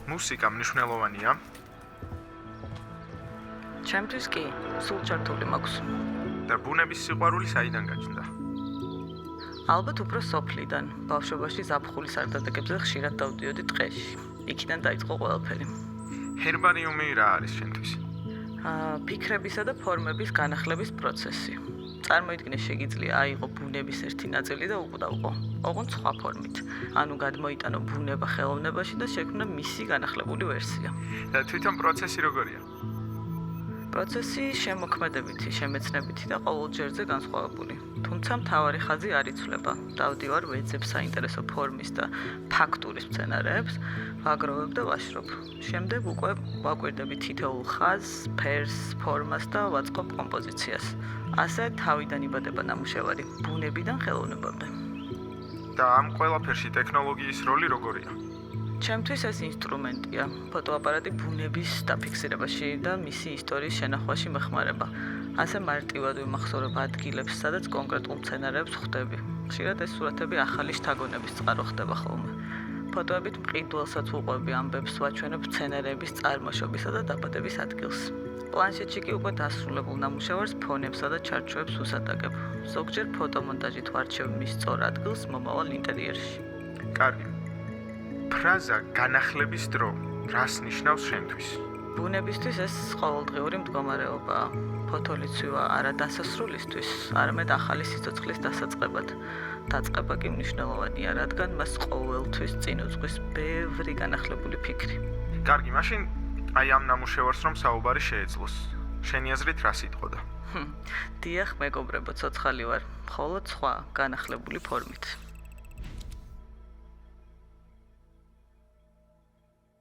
მუსიკა მნიშვნელოვანია? ჩემთვის კი, სულ ჩართული მაქვს. და ბუნების სიყვარული საიდან გაჩნდა? ალბათ უფრო სოფლიდან, ბავშვობაში ზაფხულის არდადეგებზე ხშირად დავდიოდი ტყეში. იქიდან დაიწყო ყველაფერი. ჰერბარიუმი რა არის შენთვის? ფიქრებისა და ფორმების განახლების პროცესი. წარმოიდგინე შეგიძლია აიღო ბუნების ერთი ნაწილი და უკვდავყო, ოღონდ სხვა ფორმით. ანუ გადმოიტანო ბუნება ხელოვნებაში და შექმნა მისი განახლებული ვერსია. და თვითონ პროცესი როგორია? პროცესი შემოქმედებითი, შემეცნებითი და ყოველჯერზე განსხვავებული. თუმცა მთავარი ხაზი არ იცვლება. დავდივარ ვეძებს საინტერესო ფორმის და ფაქტურის მცენარეებს, ვაგროვებ და ვაშრობ. შემდეგ უკვე ვაკვირდები თითოეულ ხაზს, ფერს, ფორმას და ვაწყობ კომპოზიციას. ასე თავიდან იბადება ნამუშევარი, ბუნებიდან ხელოვნებამდე. და ამ ყველაფერში ტექნოლოგიის როლი როგორია? ჩემთვის ეს ინსტრუმენტია. ფოტოაპარატი ბუნების დაფიქსირებაში და მისი ისტორიის შენახვაში მეხმარება. ასე მარტივად ვიმახსოვრებ ადგილებს, სადაც კონკრეტულ მცენარეებს ხვდები. ხშირად ეს სურათები ახალი შთაგონების წყარო ხდება ხოლმე. ფოტოებით მყიდველსაც ვუყვები ამბებს, ვაჩვენებ მცენარეების წარმოშობისა და დაბადების ადგილს. პლანშეტში კი უკვე დასრულებულ ნამუშევარს ფონებსა და ჩარჩოებს ვუსადაგებ. ზოგჯერ ფოტომონტაჟით ვარჩევ მის სწორ ადგილს მომავალ ინტერიერში. კარგი. ფრაზა განახლების დრო რას ნიშნავს შენთვის? ბუნებისთვის ეს ყოველდღიური მდგომარეობაა. ფოთოლიცვივა არა დასასრულისთვის, არამედ ახალი სიცოცხლის დასაწყებად. დაწყება კი მნიშვნელოვანია, რადგან მას ყოველთვის წინ უძღვის ბევრი განახლებული ფიქრი. კარგი, მაშინ აი ამ ნამუშევარს რომ საუბარი შეეძლოს. შენი აზრით რა სიტყოდა? დიახ, მეგობრებო, ცოცხალი ვარ, მხოლოდ სხვა განახლებული ფორმით.